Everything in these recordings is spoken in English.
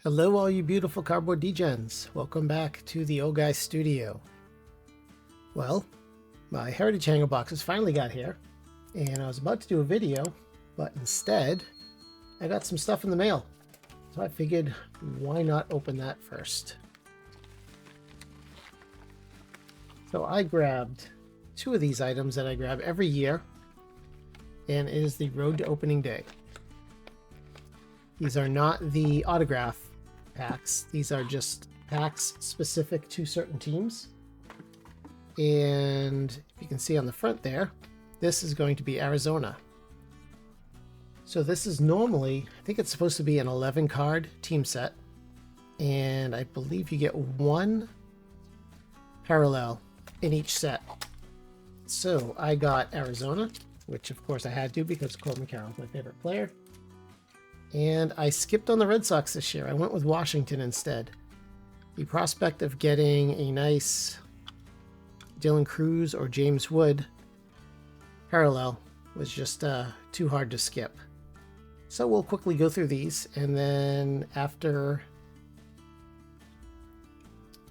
Hello all you beautiful cardboard degens. Welcome back to the Old Guy Studio. Well, my Heritage Hanger boxes finally got here, and I was about to do a video, but instead I got some stuff in the mail. So I figured, why not open that first? So I grabbed two of these items that I grab every year, and it is the Road to Opening Day. These are not the autograph packs. These are just packs specific to certain teams. And you can see on the front there, this is going to be Arizona. So this is normally, I think it's supposed to be an 11 card team set. And I believe you get one parallel in each set. So I got Arizona, which of course I had to because Corbin Carroll is my favorite player. And I skipped on the Red Sox this year. I went with Washington instead. The prospect of getting a nice Dylan Cruz or James Wood parallel was just too hard to skip. So we'll quickly go through these, and then after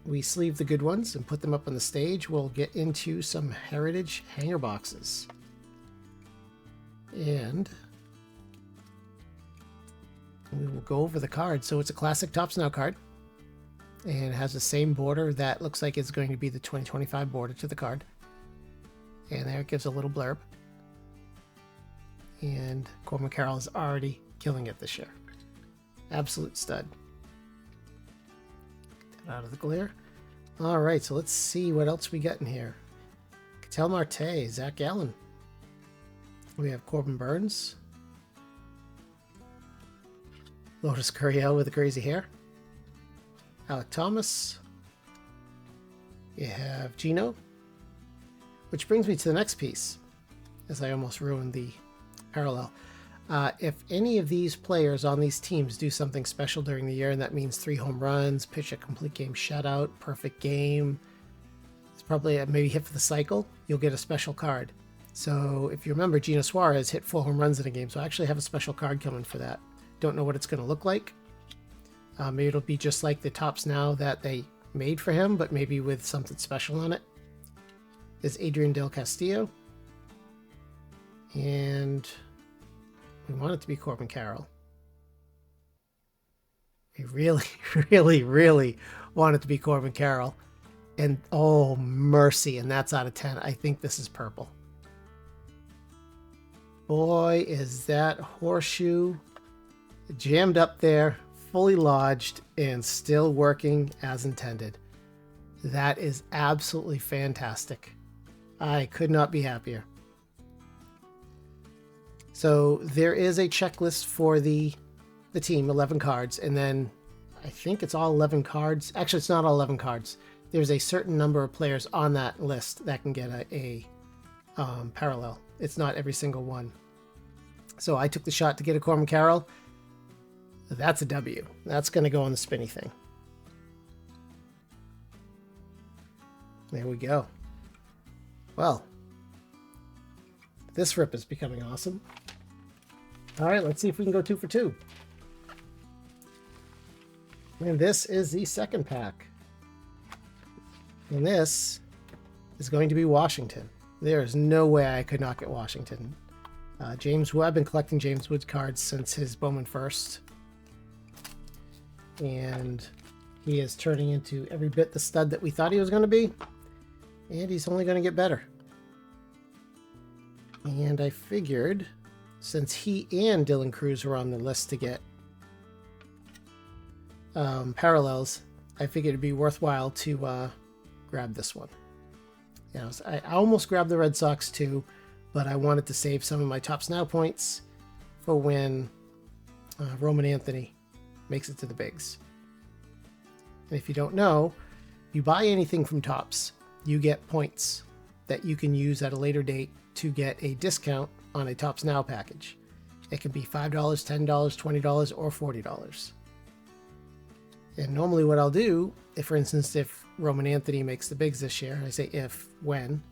we sleeve the good ones and put them up on the stage, we'll get into some Heritage Hanger boxes. And we will go over the card. So it's a classic Topps Now card, and it has the same border that looks like it's going to be the 2025 border to the card. And there it gives a little blurb. And Corbin Carroll is already killing it this year. Absolute stud. Get that out of the glare. All right, so let's see what else we got in here. Ketel Marte, Zach Gallen. We have Corbin Burns. Lotus Gurriel with the crazy hair. Alec Thomas. You have Gino. Which brings me to the next piece, as I almost ruined the parallel. If any of these players on these teams do something special during the year, and that means 3 home runs, pitch a complete game shutout, perfect game, it's probably maybe hit for the cycle, you'll get a special card. So if you remember, Gino Suarez hit 4 home runs in a game, so I actually have a special card coming for that. Don't know what it's going to look like. Maybe it'll be just like the Topps Now that they made for him, but maybe with something special on it. There's Adrian Del Castillo. And we want it to be Corbin Carroll. We really, really want it to be Corbin Carroll. And oh, mercy, and that's out of 10. I think this is purple. Boy, is that horseshoe jammed up there, fully lodged, and still working as intended. That is absolutely fantastic. I could not be happier. So there is a checklist for the team, 11 cards, and then I think it's all 11 cards. Actually, it's not all 11 cards. There's a certain number of players on that list that can get a parallel. It's not every single one. So I took the shot to get a Corbin Carroll. That's a W. That's going to go on the spinny thing. There we go. Well, this rip is becoming awesome. All right, let's see if we can go 2 for 2. And this is the second pack. And this is going to be Washington. There is no way I could not get Washington. James Wood, I've been collecting James Wood cards since his Bowman First. And he is turning into every bit the stud that we thought he was going to be. And he's only going to get better. And I figured, since he and Dylan Cruz were on the list to get parallels, I figured it'd be worthwhile to grab this one. You know, I almost grabbed the Red Sox too, but I wanted to save some of my Topps Now points for when Roman Anthony makes it to the bigs. And if you don't know, you buy anything from Topps, you get points that you can use at a later date to get a discount on a Topps Now package. It can be $5, $10, $20, or $40. And normally what I'll do, if for instance, if Roman Anthony makes the bigs this year, I say if, when,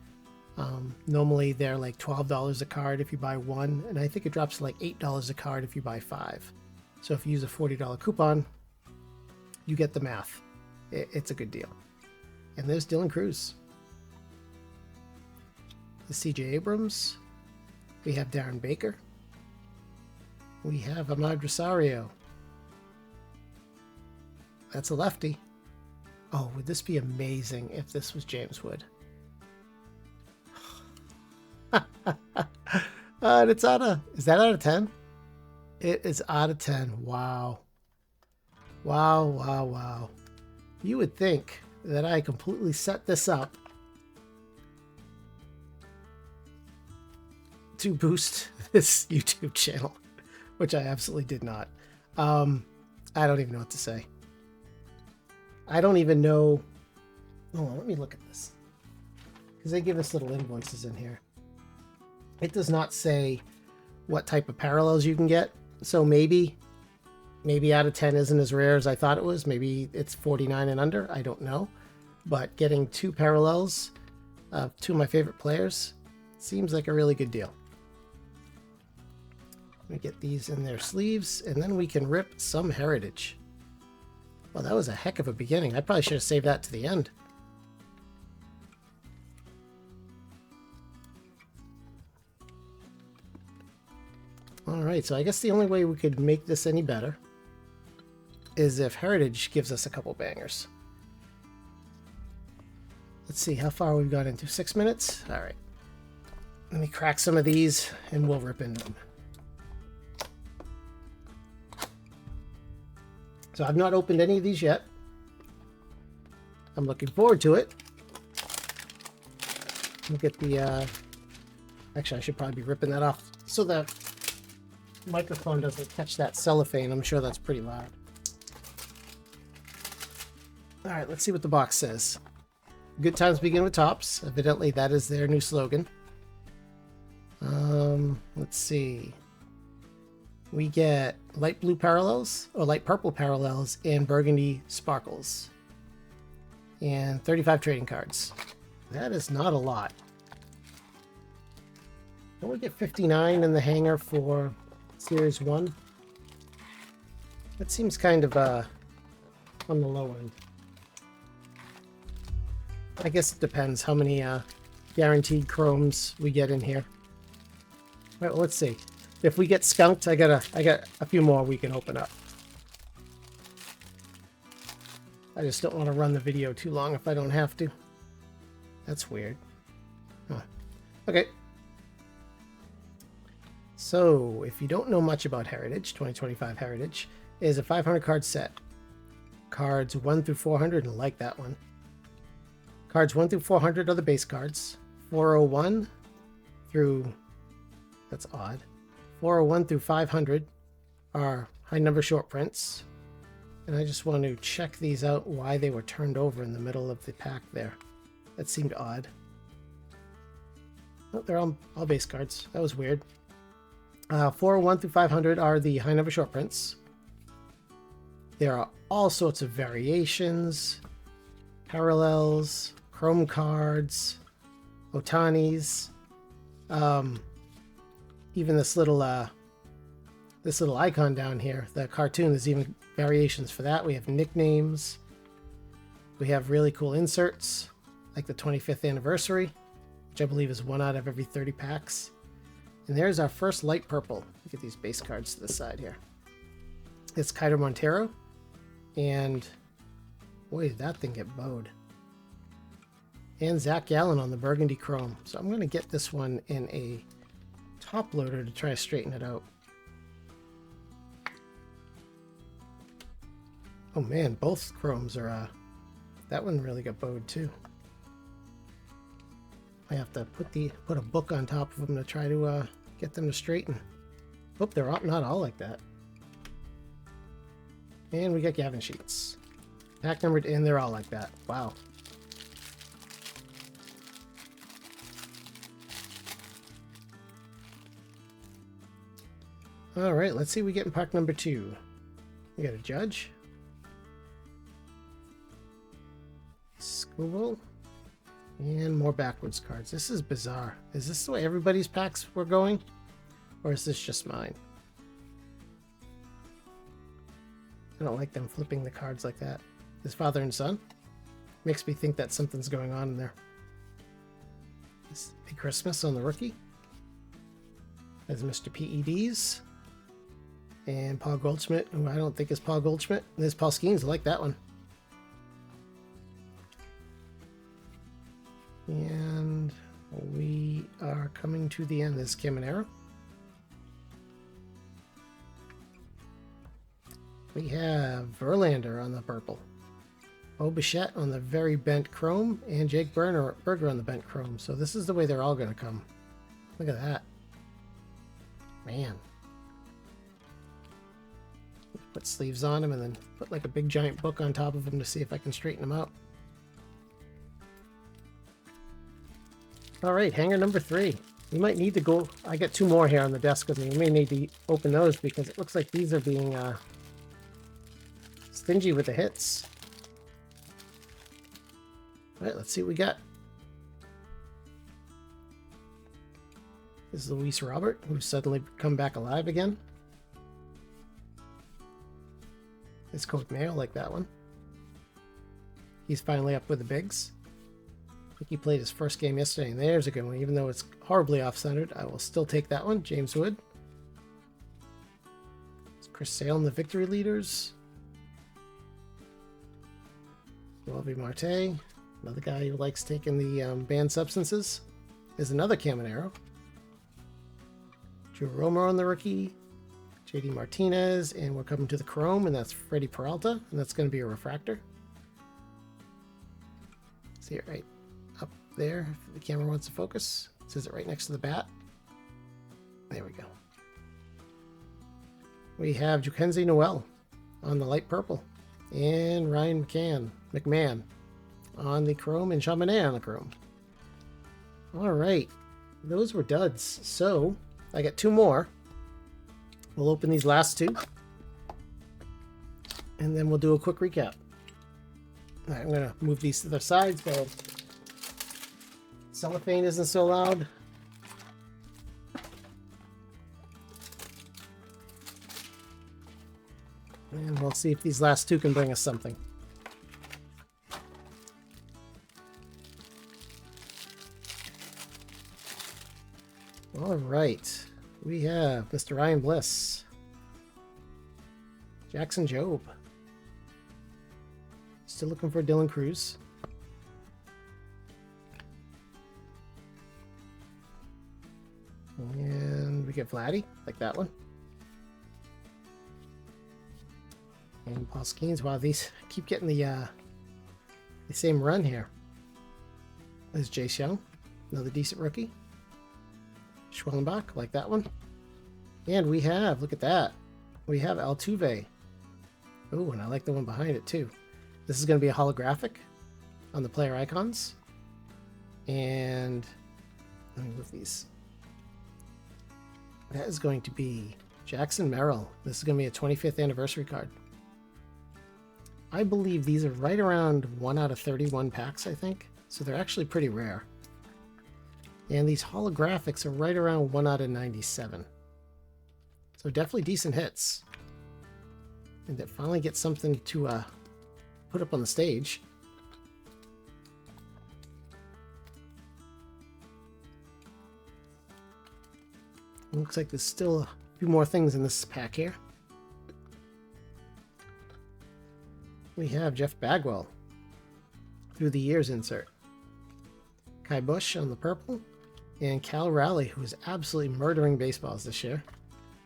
normally they're like $12 a card if you buy one, and I think it drops to like $8 a card if you buy 5. So if you use a $40 coupon, you get the math. It's a good deal. And there's Dylan Cruz. The CJ Abrams. We have Darren Baker. We have Ahmad Rosario. That's a lefty. Oh, would this be amazing if this was James Wood? And it's is that out of 10? It is out of 10. Wow. Wow, wow, wow. You would think that I completely set this up to boost this YouTube channel, which I absolutely did not. I don't even know what to say. I don't even know. Hold on, let me look at this. Because they give us little invoices in here. It does not say what type of parallels you can get. So maybe out of 10 isn't as rare as I thought it was. Maybe it's 49 and under. I don't know. But getting 2 parallels of 2 of my favorite players seems like a really good deal. Let me get these in their sleeves, and then we can rip some Heritage. Well, that was a heck of a beginning. I probably should have saved that to the end. Alright, so I guess the only way we could make this any better is if Heritage gives us a couple bangers. Let's see how far we've got into. 6 minutes? Alright. Let me crack some of these and we'll rip into them. So I've not opened any of these yet. I'm looking forward to it. Look at the... Actually, I should probably be ripping that off so the microphone doesn't catch that cellophane. I'm sure that's pretty loud. Alright, let's see what the box says. Good times begin with tops. Evidently, that is their new slogan. Let's see. We get light blue parallels, or light purple parallels, and burgundy sparkles. And 35 trading cards. That is not a lot. Don't we get 59 in the hanger for Series 1? That seems kind of on the low end. I guess it depends how many guaranteed chromes we get in here. All right, well, let's see. If we get skunked, I got a few more we can open up. I just don't want to run the video too long if I don't have to. That's weird. Huh. Okay. So, if you don't know much about Heritage, 2025 Heritage is a 500 card set. Cards 1 through 400, and I like that one. Cards 1 through 400 are the base cards. 401 through... That's odd. 401 through 500 are high number short prints. And I just want to check these out, why they were turned over in the middle of the pack there. That seemed odd. Oh, they're all base cards. That was weird. 401 through 500 are the high number short prints. There are all sorts of variations, parallels, chrome cards, Otanis, even this little icon down here, the cartoon. There's even variations for that. We have nicknames. We have really cool inserts, like the 25th anniversary, which I believe is 1 out of every 30 packs. And there's our first light purple. Look at these base cards to the side here. It's Kiter Montero. And boy, did that thing get bowed. And Zach Gallen on the burgundy chrome. So I'm going to get this one in a top loader to try to straighten it out. Oh man, both chromes are... that one really got bowed too. I have to put a book on top of them to try to get them to straighten. Oh, they're not all like that. And we got Gavin sheets. Pack numbered in, they're all like that. Wow. Alright, let's see what we get in pack number 2. We got a Judge. School. And more backwards cards. This is bizarre. Is this the way everybody's packs were going? Or is this just mine? I don't like them flipping the cards like that. His father and son. Makes me think that something's going on in there. This Big Christmas on the rookie. As Mr. PEDs. And Paul Goldschmidt, who I don't think is Paul Goldschmidt. There's Paul Skeens. I like that one. And we are coming to the end. There's Caminero. We have Verlander on the purple. Bo Bichette on the very bent chrome. And Jake Berger on the bent chrome. So this is the way they're all going to come. Look at that. Man. Put sleeves on him and then put like a big giant book on top of him to see if I can straighten him out. Alright, hanger number 3. We might need to go... I got 2 more here on the desk with me. We may need to open those because it looks like these are being stingy with the hits. Alright, let's see what we got. This is Luis Robert, who's suddenly come back alive again. His Coach Mayo, like that one. He's finally up with the bigs. I think he played his first game yesterday, and there's a good one. Even though it's horribly off-centered, I will still take that one. James Wood. It's Chris Sale in the victory leaders. Welby Marte, another guy who likes taking the banned substances. There's another Caminero. Drew Romo on the rookie. JD Martinez, and we're coming to the chrome, and that's Freddie Peralta, and that's going to be a refractor. See it right up there if the camera wants to focus. It says it right next to the bat. There we go. We have Jackenzie Noel on the light purple, and Ryan McMahon on the chrome, and Chaminade on the chrome. All right, those were duds. So I got 2 more. We'll open these last 2, and then we'll do a quick recap. All right, I'm going to move these to the side so cellophane isn't so loud. And we'll see if these last 2 can bring us something. All right. We have Mr. Ryan Bliss, Jackson Jobe, still looking for Dylan Cruz, and we get Vladdy, like that one, and Paul Skeens. Wow, these keep getting the same run here. There's Jace Young, another decent rookie. Schwellenbach, like that one. And we have, look at that, we have Altuve. Oh, and I like the one behind it too. This is going to be a holographic on the player icons. And let me move these. That is going to be Jackson Merrill. This is going to be a 25th anniversary card. I believe these are right around 1 out of 31 packs, I think. So they're actually pretty rare. And these holographics are right around 1 out of 97. So definitely decent hits. And that finally gets something to put up on the stage. It looks like there's still a few more things in this pack here. We have Jeff Bagwell. Through the years insert. Kai Bush on the purple. And Cal Raleigh, who is absolutely murdering baseballs this year.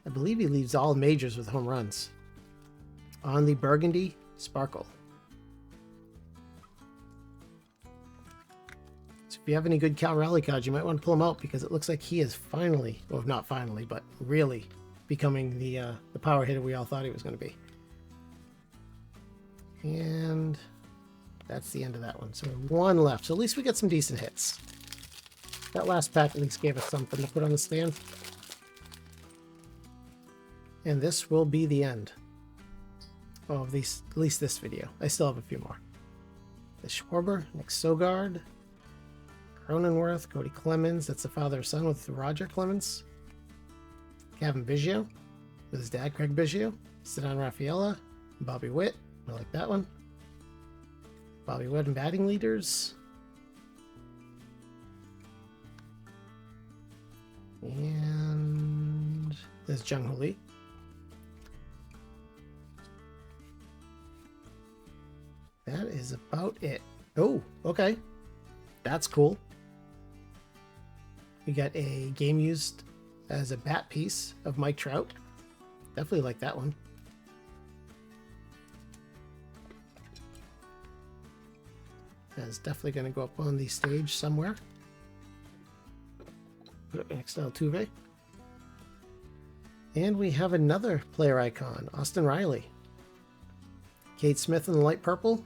I believe he leads all majors with home runs. On the burgundy sparkle. So if you have any good Cal Raleigh cards, you might want to pull them out because it looks like he is finally, well, not finally, but really becoming the power hitter we all thought he was going to be. And that's the end of that one. So 1 left. So at least we get some decent hits. That last pack at least gave us something to put on the stand. And this will be the end of these, at least this video. I still have a few more. The Schwarber, Nick Sogard, Cronenworth, Cody Clemens. That's the father-son with Roger Clemens. Kevin Biggio with his dad, Craig Biggio. Cedon Rafaela. Bobby Witt. I like that one. Bobby Witt and batting leaders. And there's Jung Hoo Lee. That is about it. Oh, okay. That's cool. We got a game used as a bat piece of Mike Trout. Definitely like that one. That's definitely going to go up on the stage somewhere. Put it next to Altuve. And we have another player icon, Austin Riley. Kate Smith in the light purple.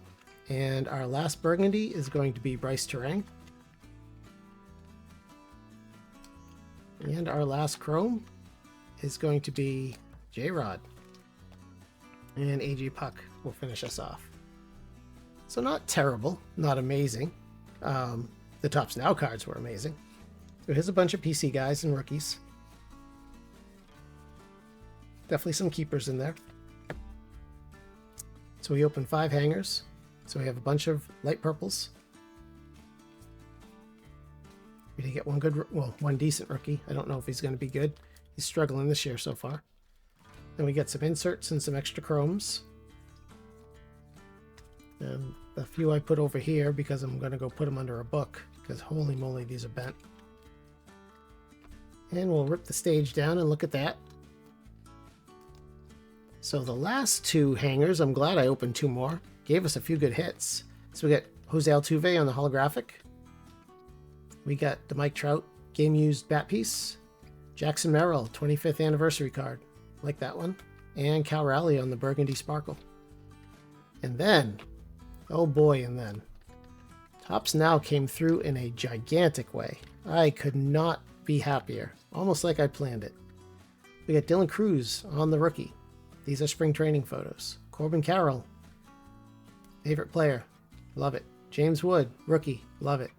And our last burgundy is going to be Bryce Terang. And our last chrome is going to be J-Rod. And AJ Puck will finish us off. So not terrible, not amazing. The Topps Now cards were amazing. So here's a bunch of PC guys and rookies. Definitely some keepers in there. So we opened 5 hangers. So we have a bunch of light purples. We did get one decent rookie. I don't know if he's going to be good. He's struggling this year so far. Then we get some inserts and some extra chromes. And a few I put over here because I'm going to go put them under a book. Because holy moly, these are bent. And we'll rip the stage down and look at that. So the last 2 hangers, I'm glad I opened 2 more. Gave us a few good hits. So we got José Altuve on the holographic. We got the Mike Trout game used bat piece. Jackson Merrill 25th anniversary card. Like that one. And Cal Raleigh on the burgundy sparkle. And then, oh boy, and then. Topps Now came through in a gigantic way. I could not be happier. Almost like I planned it. We got Dylan Cruz on the rookie. These are spring training photos. Corbin Carroll. Favorite player. Love it. James Wood. Rookie. Love it.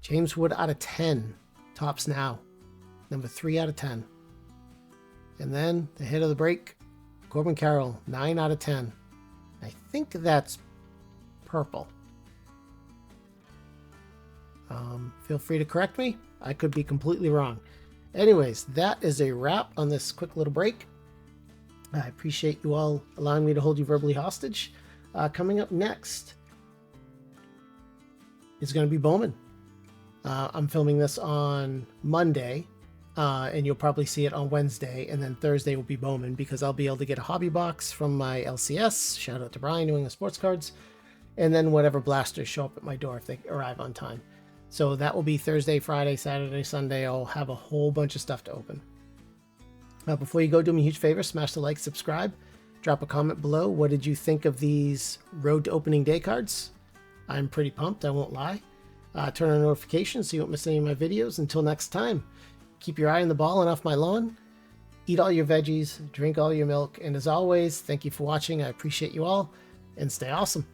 James Wood out of 10. Topps Now. Number 3 out of 10. And then the hit of the break. Corbin Carroll. 9 out of 10. I think that's purple. Feel free to correct me. I could be completely wrong. Anyways, that is a wrap on this quick little break. I appreciate you all allowing me to hold you verbally hostage. Coming up next is going to be Bowman. I'm filming this on Monday, and you'll probably see it on Wednesday, and then Thursday will be Bowman because I'll be able to get a hobby box from my LCS. Shout out to Brian doing the sports cards. And then whatever blasters show up at my door if they arrive on time. So that will be Thursday, Friday, Saturday, Sunday. I'll have a whole bunch of stuff to open. Before you go, do me a huge favor, smash the like, subscribe, drop a comment below. What did you think of these Road to Opening Day cards? I'm pretty pumped, I won't lie. Turn on notifications so you won't miss any of my videos. Until next time, keep your eye on the ball and off my lawn. Eat all your veggies, drink all your milk, and as always, thank you for watching. I appreciate you all, and stay awesome.